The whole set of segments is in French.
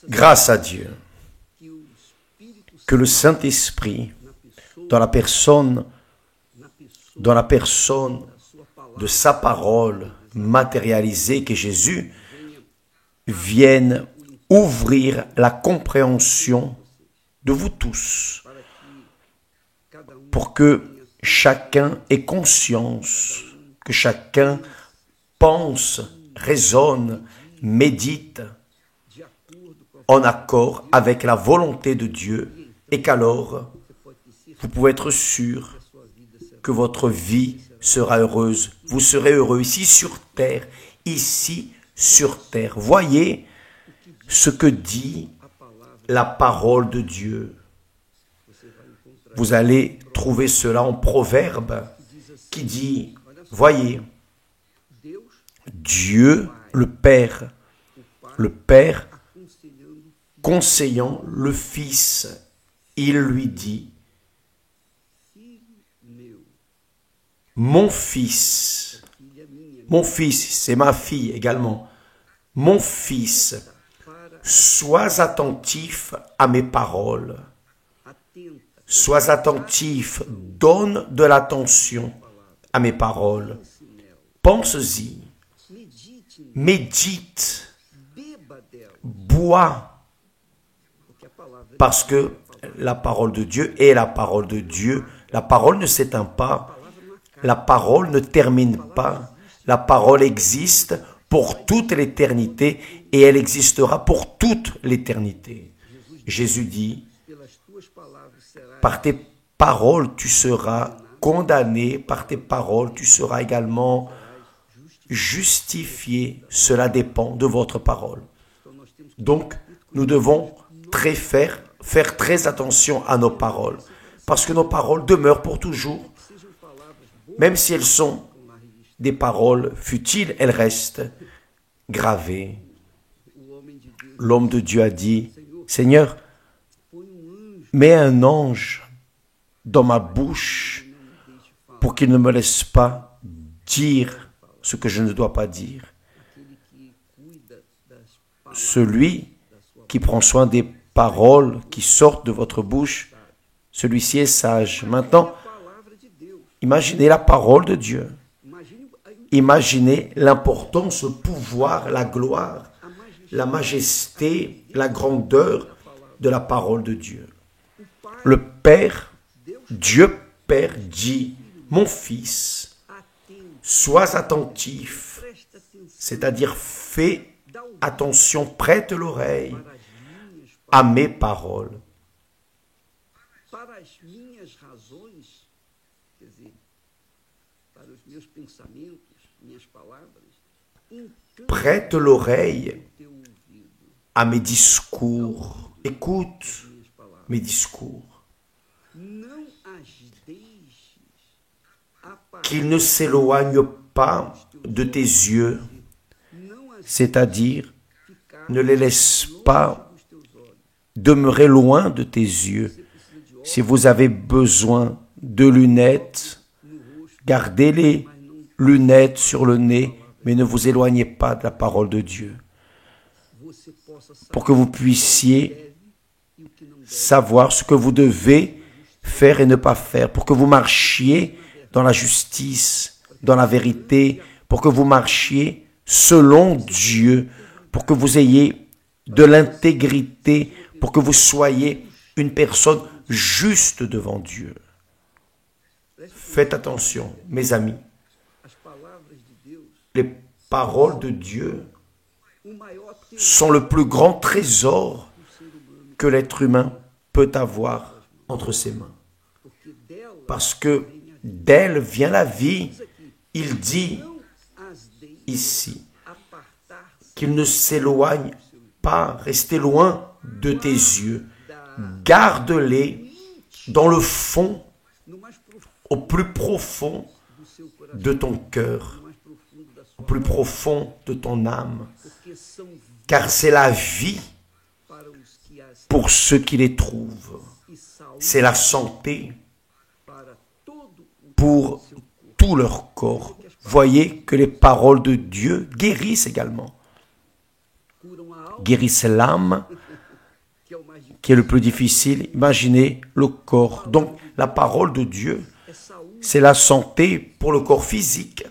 Grâce à Dieu que le Saint-Esprit, dans la personne de sa parole matérialisée, que Jésus vienne ouvrir la compréhension de vous tous, pour que chacun ait conscience, que chacun pense, raisonne, médite en accord avec la volonté de Dieu, et qu'alors vous pouvez être sûr que votre vie sera heureuse. Vous serez heureux ici sur terre, Voyez ce que dit la parole de Dieu. Vous allez trouver cela en Proverbe qui dit, voyez, Dieu, le Père conseillant le Fils, il lui dit, mon fils, c'est ma fille également, mon fils, sois attentif à mes paroles, sois attentif, donne de l'attention à mes paroles, pense-y, médite, bois, parce que la parole de Dieu est la parole de Dieu. La parole ne s'éteint pas, la parole ne termine pas, la parole existe pour toute l'éternité et elle existera pour toute l'éternité. Jésus dit, par tes paroles tu seras condamné, par tes paroles tu seras également justifié. Cela dépend de votre parole. Donc, nous devons faire très attention à nos paroles, parce que nos paroles demeurent pour toujours. Même si elles sont des paroles futiles, elles restent gravées. L'homme de Dieu a dit, Seigneur, mets un ange dans ma bouche pour qu'il ne me laisse pas dire ce que je ne dois pas dire. Celui qui prend soin des paroles qui sortent de votre bouche, celui-ci est sage. Maintenant, imaginez la parole de Dieu. Imaginez l'importance, le pouvoir, la gloire, la majesté, la grandeur de la parole de Dieu. Le Père, Dieu Père dit, mon fils, sois attentif, c'est-à-dire fais attention, prête l'oreille à mes paroles. Prête l'oreille à mes discours. Écoute mes discours. Qu'ils ne s'éloignent pas de tes yeux, c'est-à-dire ne les laisse pas demeurer loin de tes yeux. Si vous avez besoin de lunettes, gardez les lunettes sur le nez, mais ne vous éloignez pas de la parole de Dieu, pour que vous puissiez savoir ce que vous devez faire et ne pas faire, pour que vous marchiez dans la justice, dans la vérité, pour que vous marchiez selon Dieu, pour que vous ayez de l'intégrité, pour que vous soyez une personne juste devant Dieu. Faites attention, mes amis. Les paroles de Dieu sont le plus grand trésor que l'être humain peut avoir entre ses mains. Parce que d'elle vient la vie. Il dit ici qu'il ne s'éloigne pas, restez loin de tes yeux. Garde-les dans le fond, au plus profond de ton cœur, au plus profond de ton âme, car c'est la vie pour ceux qui les trouvent. C'est la santé pour tout leur corps. Voyez que les paroles de Dieu guérissent également. guérisse l'âme, qui est le plus difficile. Imaginez le corps. Donc, la parole de Dieu, c'est la santé pour le corps physique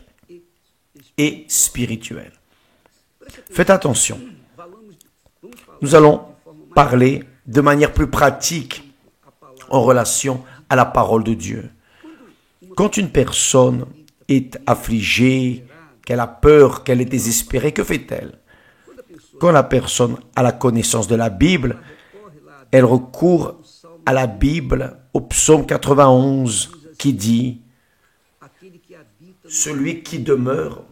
et spirituel. Faites attention. Nous allons parler de manière plus pratique en relation à la parole de Dieu. Quand une personne est affligée, qu'elle a peur, qu'elle est désespérée, que fait-elle? Quand la personne a la connaissance de la Bible, elle recourt à la Bible, au psaume 91, qui dit « Celui qui demeure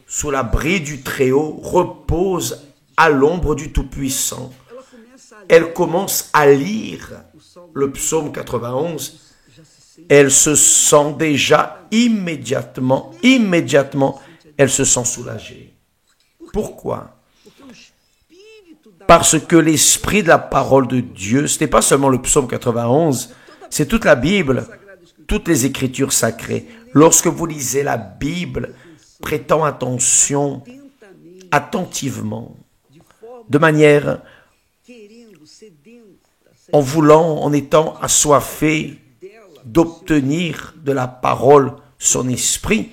sous l'abri du Très-Haut repose à l'ombre du Tout-Puissant. » Elle commence à lire le psaume 91, elle se sent déjà immédiatement, elle se sent soulagée. Pourquoi? Parce que l'esprit de la parole de Dieu, ce n'est pas seulement le psaume 91, c'est toute la Bible, toutes les Écritures sacrées. Lorsque vous lisez la Bible, prêtant attention, attentivement, de manière, en voulant, en étant assoiffé d'obtenir de la parole son esprit,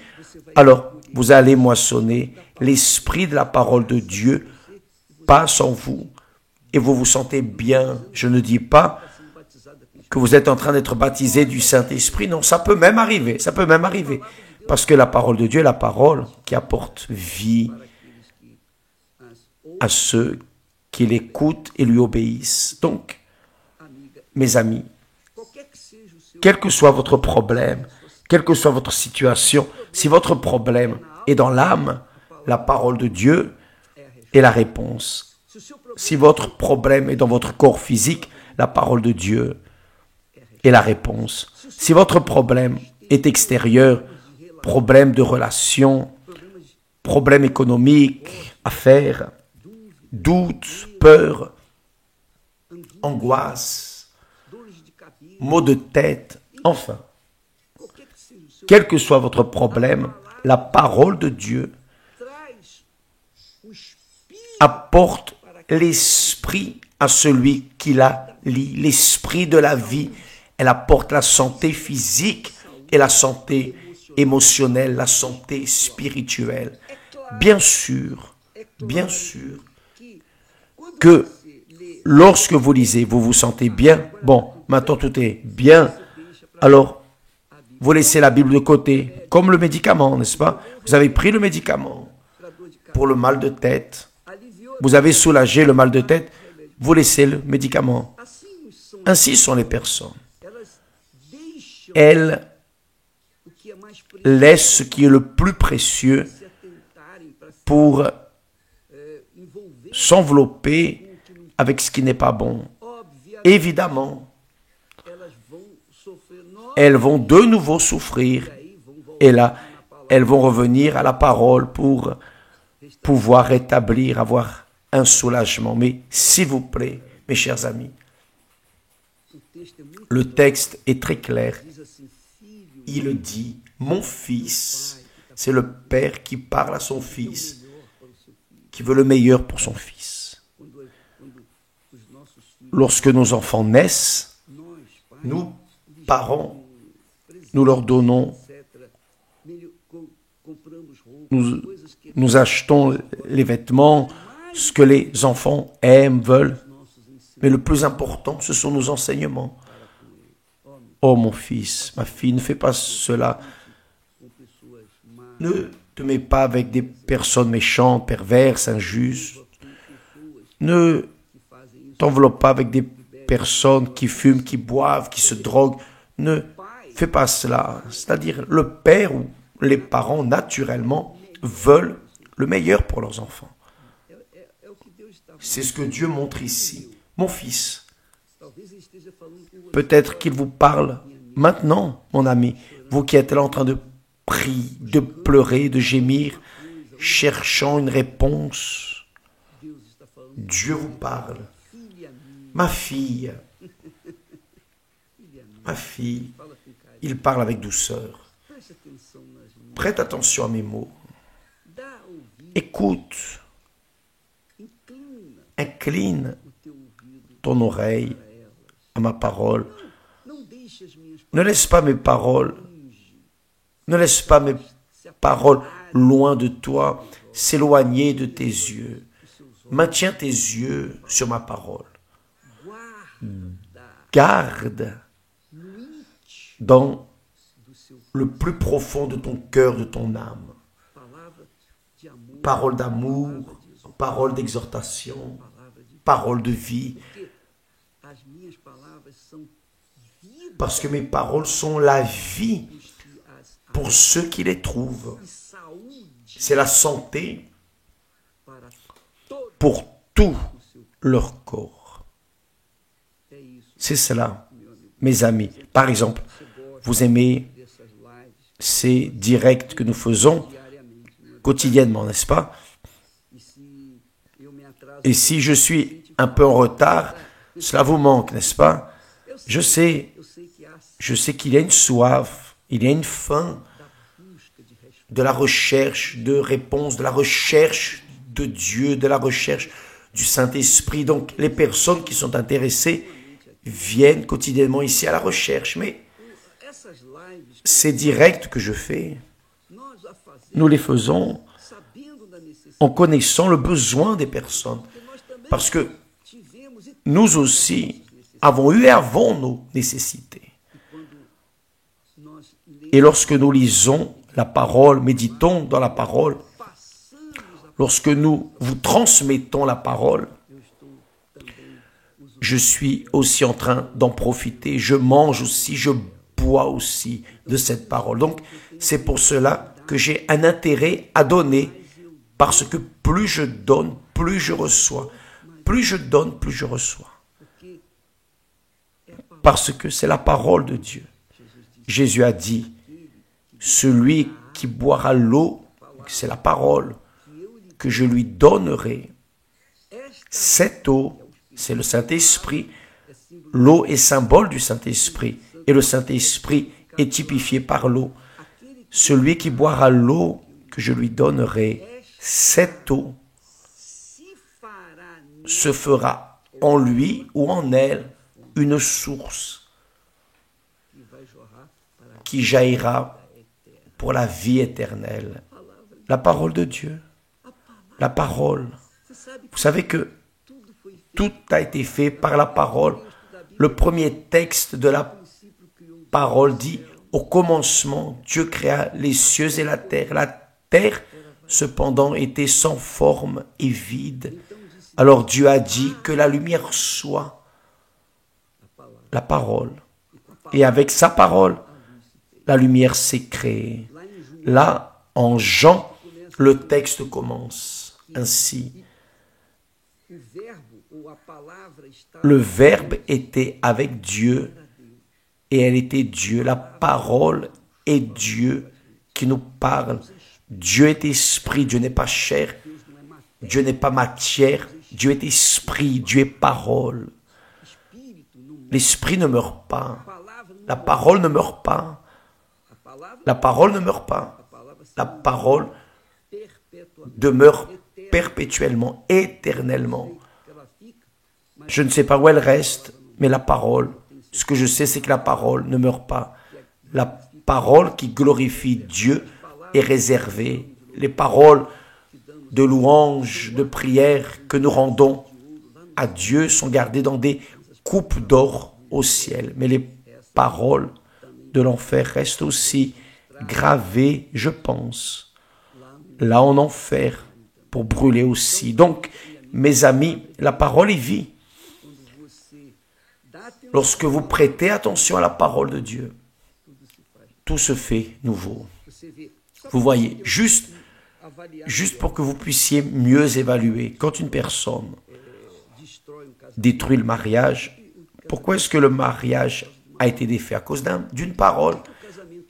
alors vous allez moissonner l'esprit de la parole de Dieu passe en vous et vous vous sentez bien. Je ne dis pas que vous êtes en train d'être baptisé du Saint-Esprit. Non, ça peut même arriver. Parce que la parole de Dieu est la parole qui apporte vie à ceux qui l'écoutent et lui obéissent. Donc, mes amis, quel que soit votre problème, quelle que soit votre situation, si votre problème est dans l'âme, la parole de Dieu est la réponse. Si votre problème est dans votre corps physique, la parole de Dieu est la réponse. Si votre problème est extérieur, problème de relation, problème économique, affaires, doute, peur, angoisse, maux de tête, enfin, quel que soit votre problème, la parole de Dieu apporte l'esprit à celui qui la lit, l'esprit de la vie. Elle apporte la santé physique et la santé émotionnelle, la santé spirituelle. Bien sûr que lorsque vous lisez, vous vous sentez bien. Bon, maintenant tout est bien. Alors, vous laissez la Bible de côté, comme le médicament, n'est-ce pas? Vous avez pris le médicament pour le mal de tête. Vous avez soulagé le mal de tête. Vous laissez le médicament. Ainsi sont les personnes. Elles laissent ce qui est le plus précieux pour s'envelopper avec ce qui n'est pas bon. Évidemment, elles vont de nouveau souffrir. Et là, elles vont revenir à la parole pour pouvoir rétablir, avoir un soulagement. Mais s'il vous plaît, mes chers amis, le texte est très clair. Il dit, mon fils, c'est le père qui parle à son fils, qui veut le meilleur pour son fils. Lorsque nos enfants naissent, nous, parents, nous leur donnons, nous achetons les vêtements, ce que les enfants aiment, veulent. Mais le plus important, ce sont nos enseignements. Oh mon fils, ma fille, ne fais pas cela. Ne te mets pas avec des personnes méchantes, perverses, injustes. Ne t'enveloppe pas avec des personnes qui fument, qui boivent, qui se droguent. Ne fais pas cela. C'est-à-dire, le père ou les parents, naturellement, veulent le meilleur pour leurs enfants. C'est ce que Dieu montre ici. Mon fils, peut-être qu'il vous parle maintenant, mon ami, vous qui êtes là en train de prier, de pleurer, de gémir, cherchant une réponse. Dieu vous parle. Ma fille, il parle avec douceur. Prête attention à mes mots. Écoute. incline ton oreille à ma parole. Ne laisse pas mes paroles, ne laisse pas mes paroles loin de toi, s'éloigner de tes yeux. Maintiens tes yeux sur ma parole. Garde dans le plus profond de ton cœur, de ton âme. Parole d'amour, parole d'exhortation, parole de vie. Parce que mes paroles sont la vie pour ceux qui les trouvent. C'est la santé pour tout leur corps. C'est cela, mes amis. Par exemple, vous aimez ces directs que nous faisons quotidiennement, n'est-ce pas? Et si je suis un peu en retard, cela vous manque, n'est-ce pas? Je sais qu'il y a une soif, il y a une faim de la recherche de réponses, de la recherche de Dieu, de la recherche du Saint-Esprit. Donc, les personnes qui sont intéressées viennent quotidiennement ici à la recherche. Mais ces directs que je fais, nous les faisons en connaissant le besoin des personnes. Parce que nous aussi avons eu et avons nos nécessités. Et lorsque nous lisons la parole, méditons dans la parole, lorsque nous vous transmettons la parole, je suis aussi en train d'en profiter. Je mange aussi, je bois aussi de cette parole. Donc, c'est pour cela que j'ai un intérêt à donner, parce que plus je donne, plus je reçois. Plus je donne, plus je reçois. Parce que c'est la parole de Dieu. Jésus a dit, celui qui boira l'eau, c'est la parole que je lui donnerai. Cette eau, c'est le Saint-Esprit. L'eau est symbole du Saint-Esprit. Et le Saint-Esprit est typifié par l'eau. Celui qui boira l'eau que je lui donnerai, cette eau se fera en lui ou en elle une source qui jaillira pour la vie éternelle. La parole de Dieu. La parole. Vous savez que tout a été fait par la parole. Le premier texte de la parole dit, au commencement, Dieu créa les cieux et la terre. La terre, cependant, était sans forme et vide. Alors Dieu a dit que la lumière soit. La parole. Et avec sa parole, la lumière s'est créée. Là, en Jean, le texte commence ainsi. Le Verbe était avec Dieu et elle était Dieu. La parole est Dieu qui nous parle. Dieu est esprit, Dieu n'est pas chair, Dieu n'est pas matière, Dieu est esprit, Dieu est parole. L'esprit ne meurt pas, la parole ne meurt pas, la parole ne meurt pas, la parole demeure perpétuellement, éternellement. Je ne sais pas où elle reste, mais la parole, ce que je sais, c'est que la parole ne meurt pas. La parole qui glorifie Dieu est réservée. Les paroles de louange, de prière que nous rendons à Dieu sont gardées dans des coupes d'or au ciel. Mais les paroles de l'enfer restent aussi gravées, je pense, là en enfer, pour brûler aussi. Donc, mes amis, la parole est vie. Lorsque vous prêtez attention à la parole de Dieu, tout se fait nouveau. Vous voyez, juste pour que vous puissiez mieux évaluer, quand une personne détruit le mariage, pourquoi est-ce que le mariage a été défait? À cause d'une parole.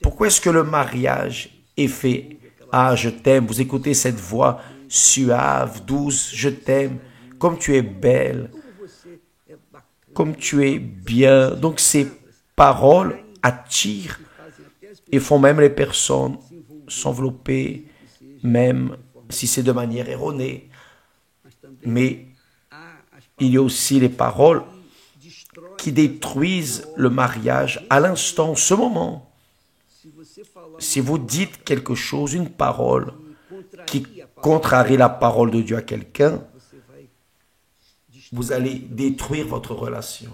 Pourquoi est-ce que le mariage est fait? Ah, je t'aime, vous écoutez cette voix suave, douce, je t'aime, comme tu es belle, comme tu es bien. Donc ces paroles attirent et font même les personnes s'envelopper, même si c'est de manière erronée. Mais il y a aussi les paroles qui détruisent le mariage à l'instant, en ce moment. Si vous dites quelque chose, une parole qui contrarie la parole de Dieu à quelqu'un, vous allez détruire votre relation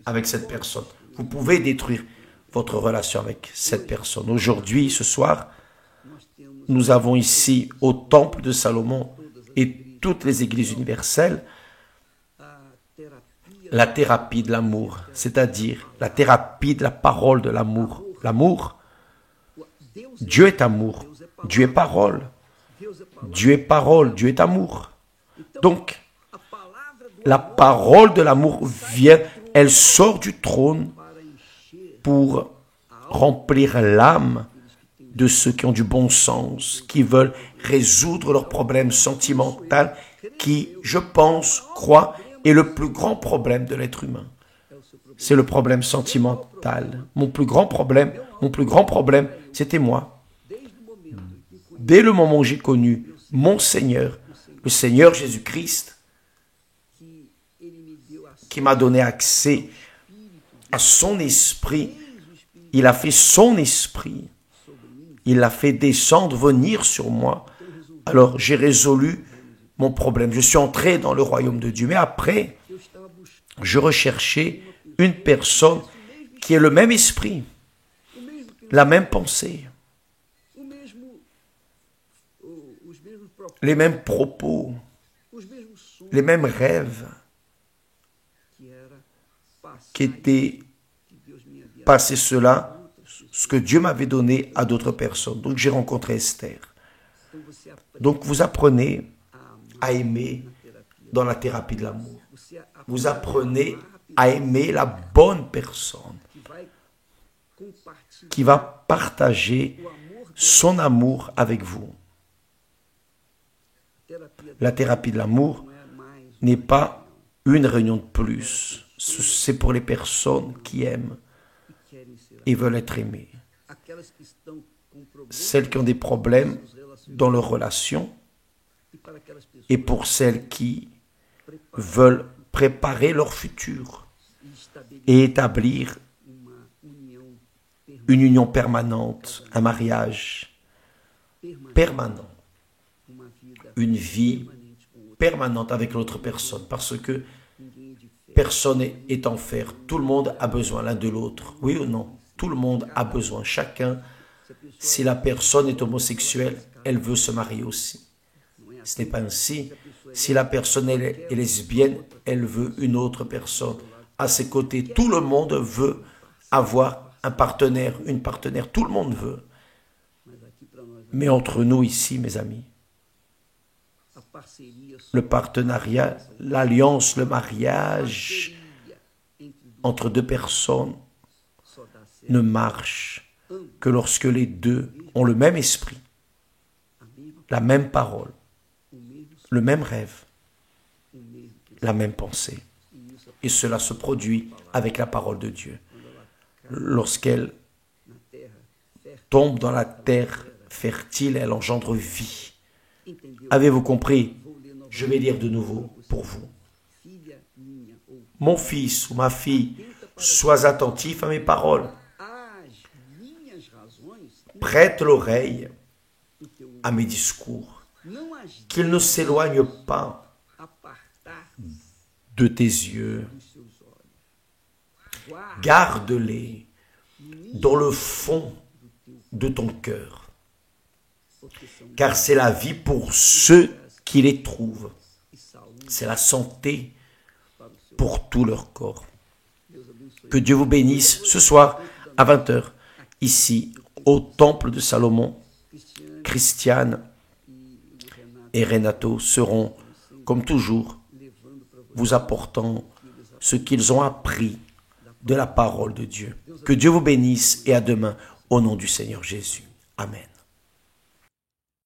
avec cette personne. Vous pouvez détruire votre relation avec cette personne. Aujourd'hui, ce soir, nous avons ici au Temple de Salomon et toutes les églises universelles la thérapie de l'amour, c'est-à-dire la thérapie de la parole de l'amour. L'amour, Dieu est amour, Dieu est parole, Dieu est parole, Dieu est amour. Donc, la parole de l'amour vient, elle sort du trône pour remplir l'âme de ceux qui ont du bon sens, qui veulent résoudre leurs problèmes sentimentaux, qui, je pense, croient, est le plus grand problème de l'être humain. C'est le problème sentimental. Mon plus grand problème, c'était moi. Dès le moment où j'ai connu mon Seigneur, le Seigneur Jésus-Christ, qui m'a donné accès à son esprit, il a fait son esprit, il l'a fait descendre, venir sur moi. Alors j'ai résolu mon problème. Je suis entré dans le royaume de Dieu. Mais après, je recherchais une personne qui ait le même esprit, la même pensée, les mêmes propos, les mêmes rêves qui étaient passés cela, ce que Dieu m'avait donné à d'autres personnes. Donc j'ai rencontré Esther. Donc vous apprenez à aimer dans la thérapie de l'amour. Vous apprenez à aimer la bonne personne qui va partager son amour avec vous. La thérapie de l'amour n'est pas une réunion de plus. C'est pour les personnes qui aiment et veulent être aimées. Celles qui ont des problèmes dans leurs relations et pour celles qui veulent préparer leur futur et établir une union permanente, un mariage permanent, une vie permanente avec l'autre personne, parce que personne est en fer. Tout le monde a besoin l'un de l'autre. Oui ou non? Tout le monde a besoin. Chacun, si la personne est homosexuelle, elle veut se marier aussi. Ce n'est pas ainsi. Si la personne est lesbienne, elle veut une autre personne à ses côtés. Tout le monde veut avoir un partenaire, une partenaire. Tout le monde veut. Mais entre nous ici, mes amis, le partenariat, l'alliance, le mariage entre deux personnes ne marche que lorsque les deux ont le même esprit, la même parole, le même rêve, la même pensée. Et cela se produit avec la parole de Dieu. Lorsqu'elle tombe dans la terre fertile, elle engendre vie. Avez-vous compris? Je vais lire de nouveau pour vous. Mon fils ou ma fille, sois attentif à mes paroles. Prête l'oreille à mes discours. Qu'ils ne s'éloignent pas de tes yeux. Garde-les dans le fond de ton cœur. Car c'est la vie pour ceux qui les trouvent. C'est la santé pour tout leur corps. Que Dieu vous bénisse ce soir à 20h, ici au Temple de Salomon. Christiane et Renato seront, comme toujours, vous apportant ce qu'ils ont appris de la parole de Dieu. Que Dieu vous bénisse et à demain, au nom du Seigneur Jésus. Amen.